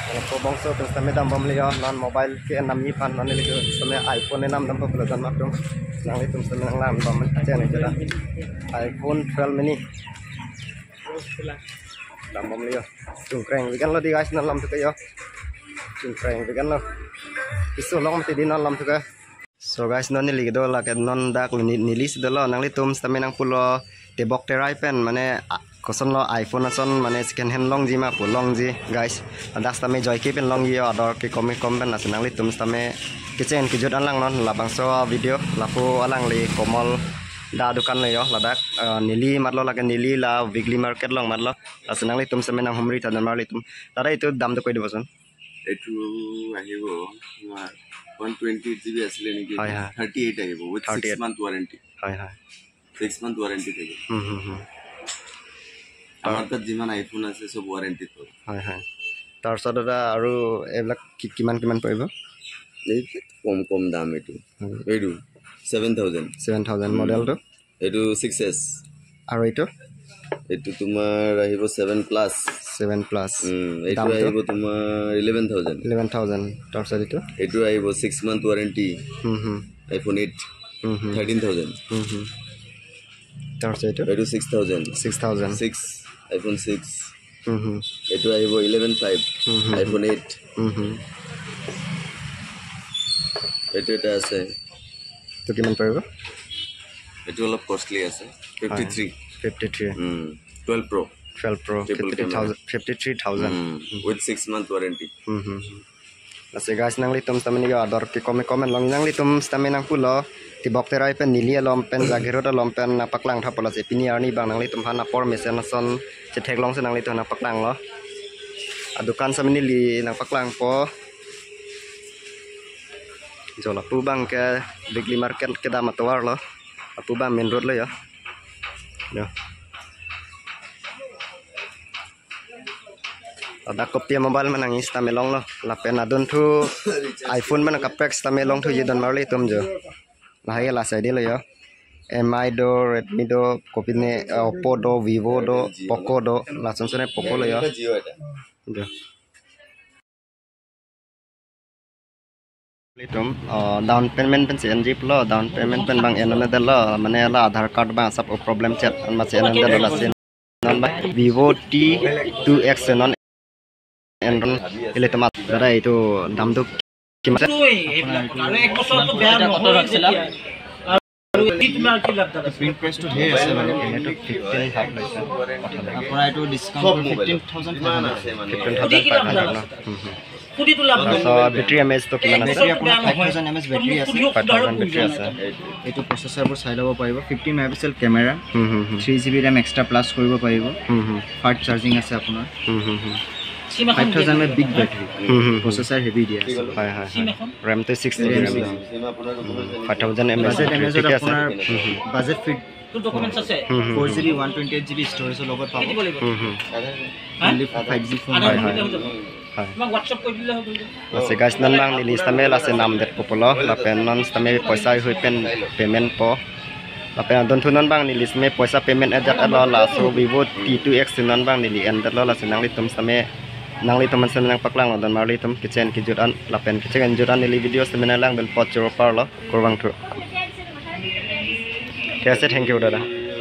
Ko bangso terus kami dam liya non mobile ke nam yi pan non liya sama iPhone nam dam pelajaran makdum nang itu sama nang lam bam aja nih jada iPhone 12 mini dam liya cungkreng weekend lo di guys non lam tuh ya cungkreng weekend lo isu long mesti di non lam tuh ya so guys non nili do la ke non dak nilis do lo nang litum sama nang pulo tebok terai pen mane koson lo iPhone ason mane second hand long ji ma pu long ji guys adak stame joy keep long ji order ke kom ben asenang li tum stame kitchen ki jod alang non la bangso video lapu alang li komol da dukan le yo ladak nili matlo lage nili la weekly market long matlo asenang li tum stame nang humri ta mar li tum tara itu dam to koi diboson etu ahibo 120 GB asile niki 38 ahibo with 6 month warranty hai hai 6 month warranty theke আমার তো যিমান iPhone আছে সব warranty তো হয় হয় তাৰছত দাদা আৰু এবিলাক কিমান কিমান পৰিব এই কম কম দাম এটো এইটো 7000 মডেলটো এটো 6s আৰু এটো তোমাৰ আহিব 7 প্লাস এটো আহিব তোমাৰ 11000 তাৰছত এটো আহিব 6 মান্থ ওয়াৰেন্টি আইফোন 8 13000 তাৰছত এটো 6000 6 iPhone 6 এটো আহিব 11.5 iPhone 8 এটো এটা আছে তো কিমান পৰিব এটো অলপ কষ্টলি আছে 53 12 Pro 53000 with 6 month warranty Nasi guys nang litum stamin yo ador ki komen long nang litum stamin nang pulo tibok terai pen nili lompen jagero da lompen na paklang thapola je pini arni bang nang litum hana por mesen son je theklong se nang litum na paklang lo adukan samin nili nang paklang po jola pu bang ke weekly market ke da matwar lo apu bang main road lo ya ada kopi mobile mana ngis tamelong lo lapen adun thu iPhone mana kapex tamelong thu yidon marli tum jo lahai la sai de lo yo MI do Redmi do kopi ne Oppo do Vivo do Poco do la sonsone Poco lo yo jo litum down payment pen sen jip lo down payment pen bang enana de lo mane la Aadhaar card bang sab problem chat ma sen enana de la sen non ba Vivo T2X non Enron ile tomat dara itu দাম তো কিমান আরে এক বছর তো বেয়া কত রাখছিলা আৰু কিমান কি লাভ দাদা প্ৰিন্ট প্ৰাইস তো ঢেৰ আছে মানে এটো 15 হাফ লৈছে আপোনাৰ এটো ডিসকাউন্ট 15500 কুটি তো লাভ সো ব্যাটাৰি এমএএইচ তো কিমান আছে আপোনাৰ 5000 mAh ব্যাটাৰি আছে 5000 ব্যাটাৰি আছে এটো প্ৰচেছৰবোৰ চাই ল'ব পাৰিব 15 megapixel camera 3GB RAM extra plus কৰিব পাৰিব ফাষ্ট চাৰ্জিং আছে আপোনাৰ 5000 में बिग बैटरी प्रोसेसर हेवी दिया हाय हाय रैम तो 6GB रैम 5000 mAh ঠিক আছে বাজেট ফিট তো ডকুমেন্টস আছে 4GB 128GB স্টোরেজ লগত পাব only 5G ফোন हाय हाय তোমাক WhatsApp কৰি দিলে হ'ব আছে গাইস নন বাং নি লিস্ট মেল আছে নাম det popolo la pen non stame paisa hui pen payment po la pen don thu non bang ni list me paisa payment ajak alo la so Vivo T2X non bang ni end lo la senang li tum stame nang li teman senang paklang dan marli tum kitchen kijuran lapen kitchen juran nili video semena lang bel pot choro par lo kurwang tru kaya thank you dada